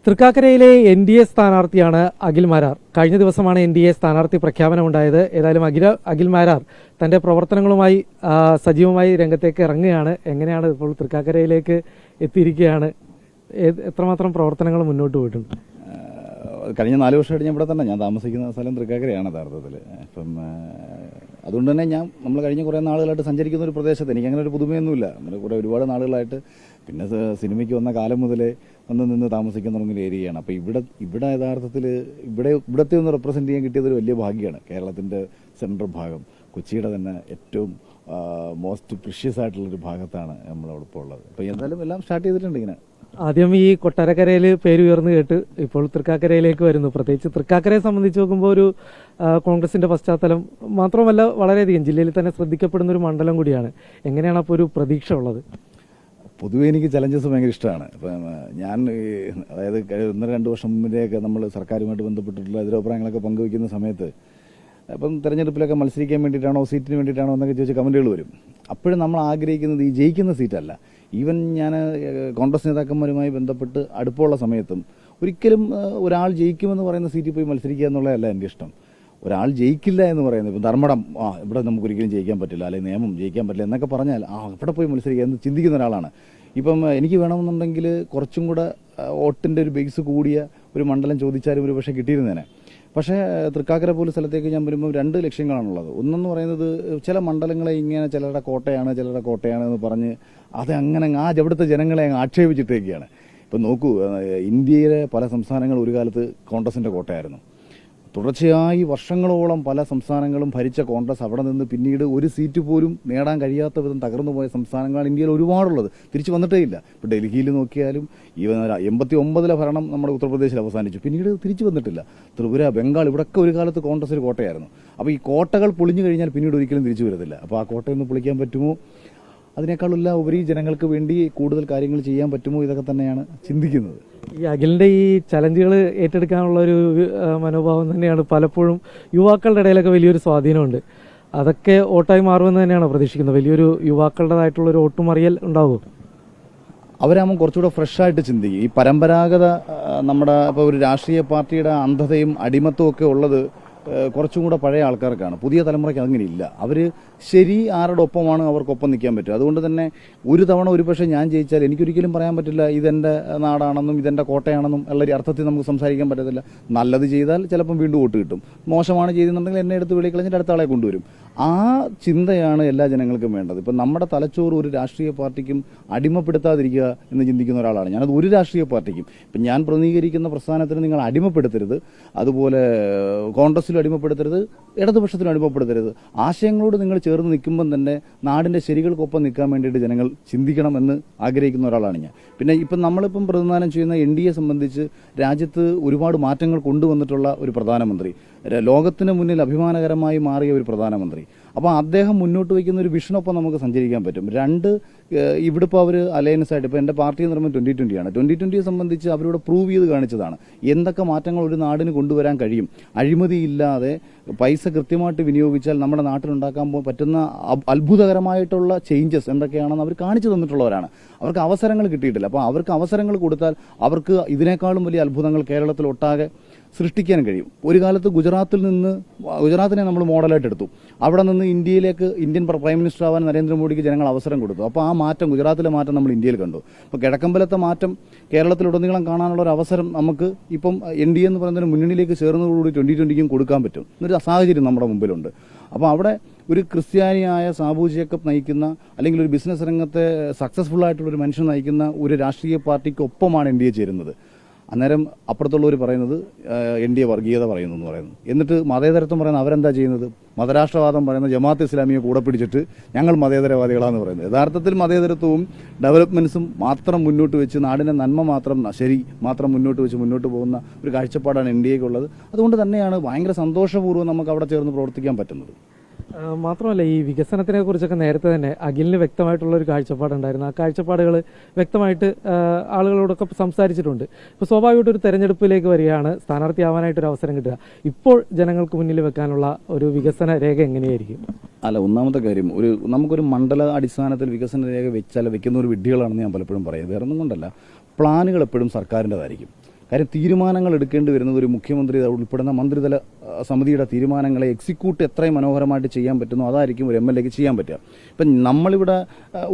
തൃക്കാക്കരയിലെ NDA സ്ഥാനാർത്ഥിയാണ് അഖിൽ മാരാർ. കഴിഞ്ഞ ദിവസമാണ് എൻ.ഡി.എ സ്ഥാനാർത്ഥി പ്രഖ്യാപനമുണ്ടായത്. ഏതായാലും അഖിൽ മാരാർ തന്റെ പ്രവർത്തനങ്ങളുമായി സജീവമായി രംഗത്തേക്ക് ഇറങ്ങുകയാണ്. എങ്ങനെയാണ് ഇപ്പോൾ തൃക്കാക്കരയിലേക്ക് എത്തിയിരിക്കുകയാണ്? എത്രമാത്രം പ്രവർത്തനങ്ങൾ മുന്നോട്ട് പോയിട്ടുണ്ട്? കഴിഞ്ഞ 4 വർഷമായിട്ട് ഞാൻ ഇവിടെ തന്നെ, ഞാൻ താമസിക്കുന്ന സ്ഥലം തൃക്കാക്കരയാണ് യഥാർത്ഥത്തിൽ. അപ്പം അതുകൊണ്ട് തന്നെ നമ്മൾ കഴിഞ്ഞ കുറേ നാളുകളായിട്ട് സഞ്ചരിക്കുന്ന ഒരു പ്രദേശത്ത് എനിക്ക് അങ്ങനെ ഒരു പുതുമയൊന്നുമില്ല. നമ്മൾ ഒരുപാട് നാളുകളായിട്ട് പിന്നെ സിനിമയ്ക്ക് വന്ന കാലം മുതലേ നിന്ന് താമസിക്കാൻ തുടങ്ങിയ ഏരിയയാണ്. അപ്പോൾ ഇവിടെ യഥാർത്ഥത്തിൽ ഇവിടത്തെ ഒന്ന് റെപ്രസെൻറ്റ് ചെയ്യാൻ കിട്ടിയതൊരു വലിയ ഭാഗ്യമാണ്. കേരളത്തിൻ്റെ സെൻട്രൽ ഭാഗം, കൊച്ചിയുടെ തന്നെ ഏറ്റവും മോസ്റ്റ് പ്രിഷ്യസ് ആയിട്ടുള്ളൊരു ഭാഗത്താണ് നമ്മളവിടെ ഇപ്പോൾ ഉള്ളത്. അപ്പോൾ എന്തായാലും എല്ലാം സ്റ്റാർട്ട് ചെയ്തിട്ടുണ്ട്. ഇങ്ങനെ ആദ്യം ഈ കൊട്ടാരക്കരയിൽ പേര് ഉയർന്നു കേട്ട് ഇപ്പോൾ തൃക്കാക്കരയിലേക്ക് വരുന്നു. പ്രത്യേകിച്ച് തൃക്കാക്കരയെ സംബന്ധിച്ച് നോക്കുമ്പോൾ ഒരു കോൺഗ്രസിന്റെ പശ്ചാത്തലം മാത്രമല്ല, വളരെയധികം ജില്ലയിൽ തന്നെ ശ്രദ്ധിക്കപ്പെടുന്ന ഒരു മണ്ഡലം കൂടിയാണ്. എങ്ങനെയാണ് അപ്പോൾ ഒരു പ്രതീക്ഷ ഉള്ളത്? പൊതുവെ എനിക്ക് ചലഞ്ചസ് ഭയങ്കര ഇഷ്ടമാണ്. ഇപ്പം ഞാൻ അതായത് 1-2 വർഷം മുമ്പേയൊക്കെ നമ്മൾ സർക്കാരുമായിട്ട് ബന്ധപ്പെട്ടിട്ടുള്ള എതിരഭിപ്രായങ്ങളൊക്കെ പങ്കുവയ്ക്കുന്ന സമയത്ത് അപ്പം തെരഞ്ഞെടുപ്പിലൊക്കെ മത്സരിക്കാൻ വേണ്ടിയിട്ടാണോ സീറ്റിന് വേണ്ടിയിട്ടാണോ എന്നൊക്കെ ചോദിച്ച കമൻറ്റുകൾ വരും. അപ്പോഴും നമ്മൾ ആഗ്രഹിക്കുന്നത് ഈ ജയിക്കുന്ന സീറ്റല്ല. ഈവൻ ഞാൻ കോൺഗ്രസ് നേതാക്കന്മാരുമായി ബന്ധപ്പെട്ട് അടുപ്പമുള്ള സമയത്തും ഒരിക്കലും ഒരാൾ ജയിക്കുമെന്ന് പറയുന്ന സീറ്റിൽ പോയി മത്സരിക്കുക എന്നുള്ളതല്ല എൻ്റെ ഇഷ്ടം. ഒരാൾ ജയിക്കില്ല എന്ന് പറയുന്നത്, ഇപ്പം ധർമ്മടം ഇവിടെ നമുക്കൊരിക്കലും ജയിക്കാൻ പറ്റില്ല, അല്ലെങ്കിൽ നിയമം ജയിക്കാൻ പറ്റില്ല എന്നൊക്കെ പറഞ്ഞാൽ ഇവിടെ പോയി മത്സരിക്കുക എന്ന് ചിന്തിക്കുന്ന ഒരാളാണ്. ഇപ്പം എനിക്ക് വേണമെന്നുണ്ടെങ്കിൽ കുറച്ചും കൂടെ വോട്ടിൻ്റെ ഒരു ബേസ് കൂടിയ ഒരു മണ്ഡലം ചോദിച്ചാലും ഒരു പക്ഷേ കിട്ടിയിരുന്നേനെ. പക്ഷേ തൃക്കാക്കര പോലെ സ്ഥലത്തേക്ക് ഞാൻ വരുമ്പോൾ 2 ലക്ഷ്യങ്ങളാണുള്ളത്. ഒന്നെന്ന് പറയുന്നത് ചില മണ്ഡലങ്ങളെ ഇങ്ങനെ ചിലരുടെ കോട്ടയാണ് എന്ന് പറഞ്ഞ് അത് അങ്ങനെ അവിടുത്തെ ജനങ്ങളെ അങ്ങ് ആക്ഷേപിച്ചിട്ടേക്കാണ്. ഇപ്പം നോക്കൂ, ഇന്ത്യയിലെ പല സംസ്ഥാനങ്ങളും ഒരു കാലത്ത് കോൺഗ്രസിൻ്റെ കോട്ടയായിരുന്നു. തുടർച്ചയായി വർഷങ്ങളോളം പല സംസ്ഥാനങ്ങളും ഭരിച്ച കോൺഗ്രസ് അവിടെ നിന്ന് പിന്നീട് ഒരു സീറ്റ് പോലും നേടാൻ കഴിയാത്ത വിധം തകർന്നു പോയ സംസ്ഥാനങ്ങളാണ് ഇന്ത്യയിൽ ഒരുപാടുള്ളത്. തിരിച്ചു വന്നിട്ടേ ഇല്ല. ഇപ്പോൾ ഡൽഹിയിൽ നോക്കിയാലും 89 ഭരണം നമ്മുടെ ഉത്തർപ്രദേശിൽ അവസാനിച്ചു, പിന്നീട് തിരിച്ചു വന്നിട്ടില്ല. ത്രിപുര, ബംഗാൾ, ഇവിടെയൊക്കെ ഒരു കാലത്ത് കോൺഗ്രസ് ഒരു കോട്ടയായിരുന്നു. അപ്പോൾ ഈ കോട്ടകൾ പൊളിഞ്ഞു കഴിഞ്ഞാൽ പിന്നീട് ഒരിക്കലും തിരിച്ചു വരത്തില്ല. അപ്പോൾ ആ കോട്ടയൊന്ന് പൊളിക്കാൻ പറ്റുമോ, അതിനേക്കാളെല്ലാം ഉപരി ജനങ്ങൾക്ക് വേണ്ടി കൂടുതൽ കാര്യങ്ങൾ ചെയ്യാൻ പറ്റുമോ, ഇതൊക്കെ തന്നെയാണ് ചിന്തിക്കുന്നത്. ഈ അഖിലിന്റെ ഈ ചലഞ്ചുകൾ ഏറ്റെടുക്കാനുള്ള ഒരു മനോഭാവം തന്നെയാണ് പലപ്പോഴും യുവാക്കളുടെ ഇടയിലൊക്കെ വലിയൊരു സ്വാധീനമുണ്ട്. അതൊക്കെ വോട്ടായി മാറുമെന്ന് തന്നെയാണ് പ്രതീക്ഷിക്കുന്നത്. വലിയൊരു യുവാക്കളുടേതായിട്ടുള്ളൊരു വോട്ടുമറിയൽ ഉണ്ടാവുമോ? അവരാകുമ്പോൾ കുറച്ചുകൂടെ ഫ്രഷായിട്ട് ചിന്തിക്കും. ഈ പരമ്പരാഗത നമ്മുടെ ഇപ്പോൾ ഒരു രാഷ്ട്രീയ പാർട്ടിയുടെ അന്ധതയും അടിമത്തവും ഒക്കെ ഉള്ളത് കുറച്ചും കൂടെ പഴയ ആൾക്കാർക്കാണ്. പുതിയ തലമുറയ്ക്ക് അങ്ങനെയില്ല. അവർ ശരി ആരുടെ ഒപ്പമാണ് അവർക്കൊപ്പം നിൽക്കാൻ പറ്റും. അതുകൊണ്ട് തന്നെ ഒരു തവണ ഒരു പക്ഷേ ഞാൻ ജയിച്ചാൽ എനിക്കൊരിക്കലും പറയാൻ പറ്റില്ല ഇതെൻ്റെ നാടാണെന്നും ഇതെൻ്റെ കോട്ടയാണെന്നും ഉള്ളൊരു അർത്ഥത്തിൽ നമുക്ക് സംസാരിക്കാൻ പറ്റത്തില്ല. നല്ലത് ചെയ്താൽ ചിലപ്പം വീണ്ടും വോട്ട് കിട്ടും, മോശമാണ് ചെയ്തെന്നുണ്ടെങ്കിൽ എന്നെ എടുത്ത് വെളിയിൽ കളഞ്ഞിട്ട് അടുത്ത ആളെ കൊണ്ടുവരും. ആ ചിന്തയാണ് എല്ലാ ജനങ്ങൾക്കും വേണ്ടത്. ഇപ്പം നമ്മുടെ തലച്ചോറ് ഒരു രാഷ്ട്രീയ പാർട്ടിക്കും അടിമപ്പെടുത്താതിരിക്കുക എന്ന് ചിന്തിക്കുന്ന ഒരാളാണ് ഞാനത്. ഒരു രാഷ്ട്രീയ പാർട്ടിക്കും ഇപ്പം ഞാൻ പ്രതിനിധീകരിക്കുന്ന പ്രസ്ഥാനത്തിന് നിങ്ങൾ അടിമപ്പെടുത്തരുത്, അതുപോലെ കോൺഗ്രസിലും അടിമപ്പെടുത്തരുത്, ഇടതുപക്ഷത്തിലും അടിമപ്പെടുത്തരുത്. ആശയങ്ങളോട് നിങ്ങൾ ചേർന്ന് നിൽക്കുമ്പം തന്നെ നാടിൻ്റെ ശരികൾക്കൊപ്പം നിൽക്കാൻ വേണ്ടിയിട്ട് ജനങ്ങൾ ചിന്തിക്കണമെന്ന് ആഗ്രഹിക്കുന്ന ഒരാളാണ് ഞാൻ. പിന്നെ ഇപ്പം നമ്മളിപ്പം പ്രതിനിധാനം ചെയ്യുന്ന എൻ.ഡി.എ സംബന്ധിച്ച് രാജ്യത്ത് ഒരുപാട് മാറ്റങ്ങൾ കൊണ്ടുവന്നിട്ടുള്ള ഒരു പ്രധാനമന്ത്രി, ലോകത്തിന് മുന്നിൽ അഭിമാനകരമായി മാറിയ ഒരു പ്രധാനമന്ത്രി. അപ്പോൾ അദ്ദേഹം മുന്നോട്ട് വയ്ക്കുന്ന ഒരു വിഷനൊപ്പം നമുക്ക് സഞ്ചരിക്കാൻ പറ്റും. ഇവിടെ ഇപ്പോൾ അവർ അലയൻസ് ആയിട്ട്, ഇപ്പോൾ എൻ്റെ പാർട്ടി എന്ന് പറയുമ്പോൾ 2020 ആണ്. 2020യെ സംബന്ധിച്ച് അവരോട് പ്രൂവ് ചെയ്ത് കാണിച്ചതാണ് എന്തൊക്കെ മാറ്റങ്ങൾ ഒരു നാടിന് കൊണ്ടുവരാൻ കഴിയും. അഴിമതിയില്ലാതെ പൈസ കൃത്യമായിട്ട് വിനിയോഗിച്ചാൽ നമ്മുടെ നാട്ടിലുണ്ടാക്കാൻ പറ്റുന്ന അത്ഭുതകരമായിട്ടുള്ള ചേഞ്ചസ് എന്തൊക്കെയാണെന്ന് അവർ കാണിച്ചു തന്നിട്ടുള്ളവരാണ്. അവർക്ക് അവസരങ്ങൾ കിട്ടിയിട്ടില്ല. അപ്പോൾ അവർക്ക് അവസരങ്ങൾ കൊടുത്താൽ അവർക്ക് ഇതിനേക്കാളും വലിയ അത്ഭുതങ്ങൾ കേരളത്തിലൊട്ടാകെ സൃഷ്ടിക്കാൻ കഴിയും. ഒരു കാലത്ത് ഗുജറാത്തിനെ നമ്മൾ മോഡലായിട്ട് എടുത്തു. അവിടെ നിന്ന് ഇന്ത്യൻ പ്രൈം മിനിസ്റ്റർ ആവാൻ നരേന്ദ്രമോദിക്ക് ജനങ്ങൾ അവസരം കൊടുത്തു. അപ്പോൾ ആ മാറ്റം, ഗുജറാത്തിലെ മാറ്റം നമ്മൾ ഇന്ത്യയിൽ കണ്ടു. ഇപ്പോൾ കിഴക്കമ്പലത്തെ മാറ്റം കേരളത്തിലുടനീളം കാണാനുള്ള ഒരു അവസരം നമുക്ക് ഇപ്പം എൻ.ഡി.എ എന്ന് പറയുന്നതിന് മുന്നണിയിലേക്ക് ചേർന്നതോടുകൂടി 2020ക്കും കൊടുക്കാൻ പറ്റും എന്നൊരു സാഹചര്യം നമ്മുടെ മുമ്പിലുണ്ട്. അപ്പോൾ അവിടെ ഒരു ക്രിസ്ത്യാനിയായ സാബു ജേക്കബ് നയിക്കുന്ന, അല്ലെങ്കിൽ ഒരു ബിസിനസ് രംഗത്തെ സക്സസ്ഫുൾ ആയിട്ടുള്ളൊരു മനുഷ്യൻ നയിക്കുന്ന ഒരു രാഷ്ട്രീയ പാർട്ടിക്കൊപ്പമാണ് എൻ.ഡി.എ ചേരുന്നത്. അന്നേരം അപ്പുറത്തുള്ളവർ പറയുന്നത് എൻ.ഡി.എ വർഗീയത പറയുന്നു എന്ന് പറയുന്നു. എന്നിട്ട് മതേതരത്വം പറയുന്നത് അവരെന്താ ചെയ്യുന്നത്? മതരാഷ്ട്രവാദം പറയുന്ന ജമാഅത്ത് ഇസ്ലാമിയെ കൂടെ പിടിച്ചിട്ട് ഞങ്ങൾ മതേതരവാദികളാണെന്ന് പറയുന്നത്. യഥാർത്ഥത്തിൽ മതേതരത്വവും ഡെവലപ്മെൻറ്റ്സും മാത്രം മുന്നോട്ട് വെച്ച്, നാടിൻ്റെ നന്മ മാത്രം, ശരി മാത്രം മുന്നോട്ട് വെച്ച് മുന്നോട്ട് പോകുന്ന ഒരു കാഴ്ചപ്പാടാണ് എൻ.ഡി.എക്കുള്ളത്. അതുകൊണ്ട് തന്നെയാണ് ഭയങ്കര സന്തോഷപൂർവ്വം നമുക്ക് അവിടെ ചേർന്ന് പ്രവർത്തിക്കാൻ പറ്റുന്നത്. മാത്രമല്ല ഈ വികസനത്തിനെ കുറിച്ചൊക്കെ നേരത്തെ തന്നെ അഖിലിന് വ്യക്തമായിട്ടുള്ള ഒരു കാഴ്ചപ്പാടുണ്ടായിരുന്നു. ആ കാഴ്ചപ്പാടുകൾ വ്യക്തമായിട്ട് ആളുകളോടൊക്കെ സംസാരിച്ചിട്ടുണ്ട്. ഇപ്പോൾ സ്വാഭാവികമായിട്ട് ഒരു തെരഞ്ഞെടുപ്പിലേക്ക് വരികയാണ്, സ്ഥാനാർത്ഥിയാവാനായിട്ടൊരു അവസരം കിട്ടുക. ഇപ്പോൾ ജനങ്ങൾക്ക് മുന്നിൽ വെക്കാനുള്ള ഒരു വികസന രേഖ എങ്ങനെയായിരിക്കും? അല്ല, ഒന്നാമത്തെ കാര്യം, നമുക്കൊരു മണ്ഡല അടിസ്ഥാനത്തിൽ വികസന രേഖ വെക്കുന്ന ഒരു വിഡ്ഢികളാണെന്ന് ഞാൻ പലപ്പോഴും പറയും. വേറെ ഒന്നും കൊണ്ടല്ല, പ്ലാനുകൾ എപ്പോഴും സർക്കാരിൻ്റെതായിരിക്കും. കാര്യം തീരുമാനങ്ങൾ എടുക്കേണ്ടി വരുന്നത് ഒരു മുഖ്യമന്ത്രി ഉൾപ്പെടുന്ന മന്ത്രിതല സമിതിയുടെ തീരുമാനങ്ങളെ എക്സിക്യൂട്ട് എത്രയും മനോഹരമായിട്ട് ചെയ്യാൻ പറ്റുന്നു അതായിരിക്കും ഒരു MLA ക്ക് ചെയ്യാൻ പറ്റുക. ഇപ്പം നമ്മളിവിടെ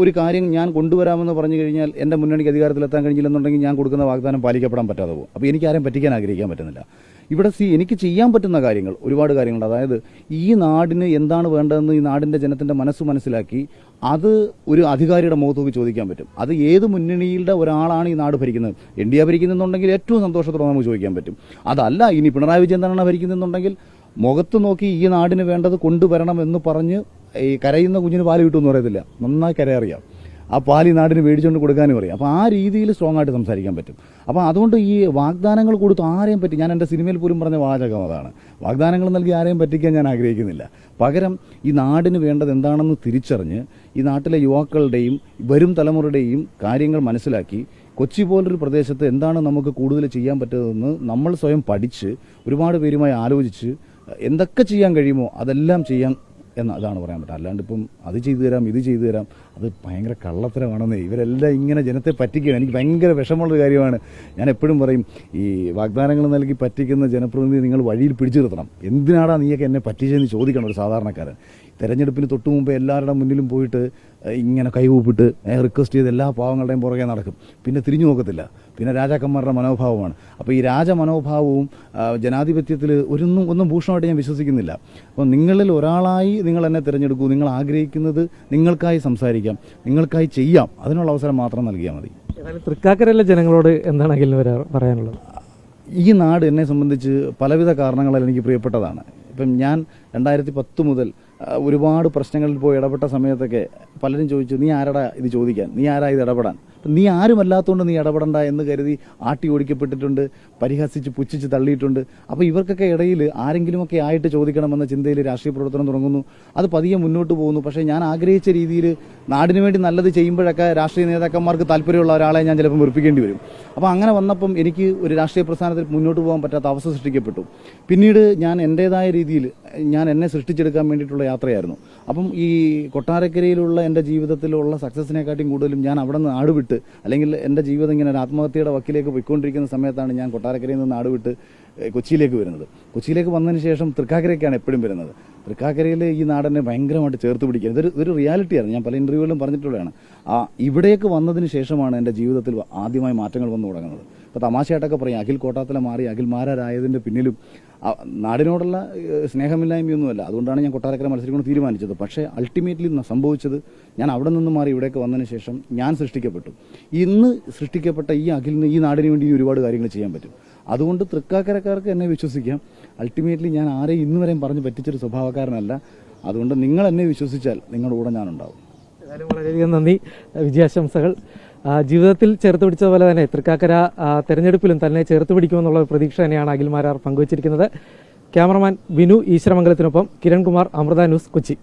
ഒരു കാര്യം ഞാൻ കൊണ്ടുവരാമെന്ന് പറഞ്ഞു കഴിഞ്ഞാൽ എൻ്റെ മുന്നണിക്ക് അധികാരത്തിലെത്താൻ കഴിഞ്ഞില്ലെന്നുണ്ടെങ്കിൽ ഞാൻ കൊടുക്കുന്ന വാഗ്ദാനം പാലിക്കപ്പെടാൻ പറ്റാതെ പോകും. അപ്പോൾ എനിക്ക് ആരെയും പറ്റിക്കാൻ ആഗ്രഹിക്കാൻ പറ്റുന്നില്ല. ഇവിടെ എനിക്ക് ചെയ്യാൻ പറ്റുന്ന കാര്യങ്ങൾ ഒരുപാട് കാര്യങ്ങളുണ്ട്. അതായത് ഈ നാടിന് എന്താണ് വേണ്ടതെന്ന് ഈ നാടിൻ്റെ ജനത്തിൻ്റെ മനസ്സ് മനസ്സിലാക്കി അത് ഒരു അധികാരിയുടെ മുഖത്ത് നോക്കി ചോദിക്കാൻ പറ്റും. അത് ഏത് മുന്നണിയുടെ ഒരാളാണ് ഈ നാട് ഭരിക്കുന്നത്. NDA ഭരിക്കുന്നുണ്ടെങ്കിൽ ഏറ്റവും സന്തോഷത്തോടെ നമുക്ക് ചോദിക്കാൻ പറ്റും. അതല്ല ഇനി പിണറായി വിജയൻ തന്നെയാണ് ഭരിക്കുന്നുണ്ടെങ്കിൽ മുഖത്ത് നോക്കി ഈ നാടിന് വേണ്ടത് കൊണ്ടുവരണം എന്ന് പറഞ്ഞ് ഈ കരയുന്ന കുഞ്ഞിന് പാല് കിട്ടുമെന്ന് പറയത്തില്ല, നന്നായി കരയറിയാം. ആ പാല് ഈ നാടിന് മേടിച്ചുകൊണ്ട് കൊടുക്കാനും അറിയാം. അപ്പോൾ ആ രീതിയിൽ സ്ട്രോങ് ആയിട്ട് സംസാരിക്കാൻ പറ്റും. അപ്പോൾ അതുകൊണ്ട് ഈ വാഗ്ദാനങ്ങൾ കൊടുത്ത് ആരെയും പറ്റി, ഞാൻ എൻ്റെ സിനിമയിൽ പോലും പറഞ്ഞ വാചകം അതാണ്, വാഗ്ദാനങ്ങൾ നൽകി ആരെയും പറ്റിക്കാൻ ഞാൻ ആഗ്രഹിക്കുന്നില്ല. പകരം ഈ നാടിന് വേണ്ടത് എന്താണെന്ന് തിരിച്ചറിഞ്ഞ് ഈ നാട്ടിലെ യുവാക്കളുടെയും വരും തലമുറയുടെയും കാര്യങ്ങൾ മനസ്സിലാക്കി കൊച്ചി പോലൊരു പ്രദേശത്ത് എന്താണ് നമുക്ക് കൂടുതൽ ചെയ്യാൻ പറ്റുന്നതെന്ന് നമ്മൾ സ്വയം പഠിച്ച് ഒരുപാട് പേരുമായി ആലോചിച്ച് എന്തൊക്കെ ചെയ്യാൻ കഴിയുമോ അതെല്ലാം ചെയ്യാൻ അതാണ് പറയാൻ പറ്റുക. അല്ലാണ്ട് ഇപ്പം അത് ചെയ്തു തരാം ഇത് ചെയ്തു തരാം, അത് ഭയങ്കര കള്ളത്തരമാണെന്നേ. ഇവരെല്ലാം ഇങ്ങനെ ജനത്തെ പറ്റിക്കുകയാണ്. എനിക്ക് ഭയങ്കര വിഷമമുള്ള കാര്യമാണ്. ഞാൻ എപ്പോഴും പറയും, ഈ വാഗ്ദാനങ്ങൾ നൽകി പറ്റിക്കുന്ന ജനപ്രതിനിധി നിങ്ങൾ വഴിയിൽ പിടിച്ചു നിർത്തണം. എന്തിനാടാ നീയൊക്കെ എന്നെ പറ്റിച്ചതെന്ന് ചോദിക്കണം ഒരു സാധാരണക്കാരൻ. തെരഞ്ഞെടുപ്പിന് തൊട്ടു മുമ്പ് എല്ലാവരുടെ മുന്നിലും പോയിട്ട് ഇങ്ങനെ കൈകൂപ്പിട്ട് റിക്വസ്റ്റ് ചെയ്ത് എല്ലാ പാവങ്ങളുടെയും പുറകെ നടക്കും. പിന്നെ തിരിഞ്ഞു നോക്കത്തില്ല. പിന്നെ രാജാക്കന്മാരുടെ മനോഭാവമാണ്. അപ്പോൾ ഈ രാജമനോഭാവവും ജനാധിപത്യത്തിൽ ഒന്നും ഭൂഷണമായിട്ട് ഞാൻ വിശ്വസിക്കുന്നില്ല. അപ്പോൾ നിങ്ങളിൽ ഒരാളായി നിങ്ങൾ എന്നെ തിരഞ്ഞെടുക്കൂ. നിങ്ങൾ ആഗ്രഹിക്കുന്നത് നിങ്ങൾക്കായി സംസാരിക്കാം, നിങ്ങൾക്കായി ചെയ്യാം. അതിനുള്ള അവസരം മാത്രം നൽകിയാൽ മതി. തൃക്കാക്കരയിലെ ജനങ്ങളോട് എന്താണ് അഖിലിന് പറയാനുള്ളത്? ഈ നാട് എന്നെ സംബന്ധിച്ച് പലവിധ കാരണങ്ങളാൽ എനിക്ക് പ്രിയപ്പെട്ടതാണ്. ഇപ്പം ഞാൻ 2010 മുതൽ ഒരുപാട് പ്രശ്നങ്ങളിൽ പോയി ഇടപെട്ട സമയത്തൊക്കെ പലരും ചോദിച്ചു, നീ ആരടാ ഇത് ചോദിക്കാൻ, നീ ആരാ ഇത് ഇടപെടാൻ, നീ ആരുമല്ലാത്തതുകൊണ്ട് നീ ഇടപെടണ്ട എന്ന് കരുതി ആട്ടി ഓടിക്കപ്പെട്ടിട്ടുണ്ട്, പരിഹസിച്ച് പുച്ഛിച്ച് തള്ളിയിട്ടുണ്ട്. അപ്പോൾ ഇവർക്കൊക്കെ ഇടയിൽ ആരെങ്കിലുമൊക്കെ ആയിട്ട് ചോദിക്കണമെന്ന ചിന്തയിൽ രാഷ്ട്രീയ പ്രവർത്തനം തുടങ്ങുന്നു. അത് പതിയെ മുന്നോട്ട് പോകുന്നു. പക്ഷേ ഞാൻ ആഗ്രഹിച്ച രീതിയിൽ നാടിനു വേണ്ടി നല്ലത് ചെയ്യുമ്പോഴൊക്കെ രാഷ്ട്രീയ നേതാക്കന്മാർക്ക് താല്പര്യമുള്ള ഒരാളെ ഞാൻ ചിലപ്പോൾ വെറുപ്പിക്കേണ്ടി വരും. അപ്പോൾ അങ്ങനെ വന്നപ്പം എനിക്ക് ഒരു രാഷ്ട്രീയ പ്രസ്ഥാനത്തിൽ മുന്നോട്ട് പോകാൻ പറ്റാത്ത അവസ്ഥ സൃഷ്ടിക്കപ്പെട്ടു. പിന്നീട് ഞാൻ എൻ്റേതായ രീതിയിൽ ഞാൻ എന്നെ സൃഷ്ടിച്ചെടുക്കാൻ വേണ്ടിയിട്ടുള്ള യാത്രയായിരുന്നു. അപ്പം ഈ കൊട്ടാരക്കരയിലുള്ള എൻ്റെ ജീവിതത്തിലുള്ള സക്സസിനെക്കാട്ടിയും കൂടുതലും ഞാൻ അവിടെ നിന്ന് നാടുവിട്ട്, അല്ലെങ്കിൽ എൻ്റെ ജീവിതം ഇങ്ങനെ ഒരു ആത്മഹത്യയുടെ വക്കിലേക്ക് പോയിക്കൊണ്ടിരിക്കുന്ന സമയത്താണ് ഞാൻ കൊട്ടാരക്കരയിൽ നിന്ന് നാടുവിട്ട് കൊച്ചിയിലേക്ക് വരുന്നത്. കൊച്ചിയിലേക്ക് വന്നതിന് ശേഷം തൃക്കാക്കരയ്ക്കാണ് എപ്പോഴും വരുന്നത്. തൃക്കാക്കരയിൽ ഈ നാടിനെ ഭയങ്കരമായിട്ട് ചേർത്ത് പിടിക്കുക ഇതൊരു റിയാലിറ്റിയാണ്. ഞാൻ പല ഇൻ്റർവ്യൂകളിലും പറഞ്ഞിട്ടുള്ളതാണ്. ഇവിടേക്ക് വന്നതിന് ശേഷമാണ് എൻ്റെ ജീവിതത്തിൽ ആദ്യമായി മാറ്റങ്ങൾ വന്നു തുടങ്ങുന്നത്. ഇപ്പോൾ തമാശയായിട്ടൊക്കെ പറയും, അഖിൽ കോട്ടാത്തല മാറി അഖിൽ മാരാരായതിൻ്റെ പിന്നിലും നാടിനോടുള്ള സ്നേഹമില്ലായ്മയൊന്നുമല്ല. അതുകൊണ്ടാണ് ഞാൻ കൊട്ടാരക്കര മത്സരിക്കണം തീരുമാനിച്ചത്. പക്ഷേ അൾട്ടിമേറ്റ്ലി സംഭവിച്ചത്, ഞാൻ അവിടെ നിന്ന് മാറി ഇവിടേക്ക് വന്നതിന് ശേഷം ഞാൻ സൃഷ്ടിക്കപ്പെട്ടു. ഇന്ന് സൃഷ്ടിക്കപ്പെട്ട ഈ അഖിലിന് ഈ നാടിന് വേണ്ടി ഒരുപാട് കാര്യങ്ങൾ ചെയ്യാൻ പറ്റും. അതുകൊണ്ട് തൃക്കാക്കരക്കാർക്ക് എന്നെ വിശ്വസിക്കാം. അൾട്ടിമേറ്റ്ലി ഞാൻ ആരെയും ഇന്ന് വരെയും പറഞ്ഞ് പറ്റിച്ചൊരു സ്വഭാവക്കാരനല്ല. അതുകൊണ്ട് നിങ്ങൾ എന്നെ വിശ്വസിച്ചാൽ നിങ്ങളുടെ കൂടെ ഞാനുണ്ടാവും. വളരെയധികം നന്ദി, വിജയാശംസകൾ. ജീവിതത്തിൽ ചേർത്ത് പിടിച്ചതുപോലെ തന്നെ തൃക്കാക്കര തെരഞ്ഞെടുപ്പിലും തന്നെ ചേർത്ത് പിടിക്കുമെന്നുള്ള പ്രതീക്ഷ തന്നെയാണ് അഖിൽ മാരാർ പങ്കുവച്ചിരിക്കുന്നത്. ക്യാമറമാൻ ബിനു ഈശ്വരമംഗലത്തിനൊപ്പം കിരൺകുമാർ, അമൃത ന്യൂസ്, കൊച്ചി.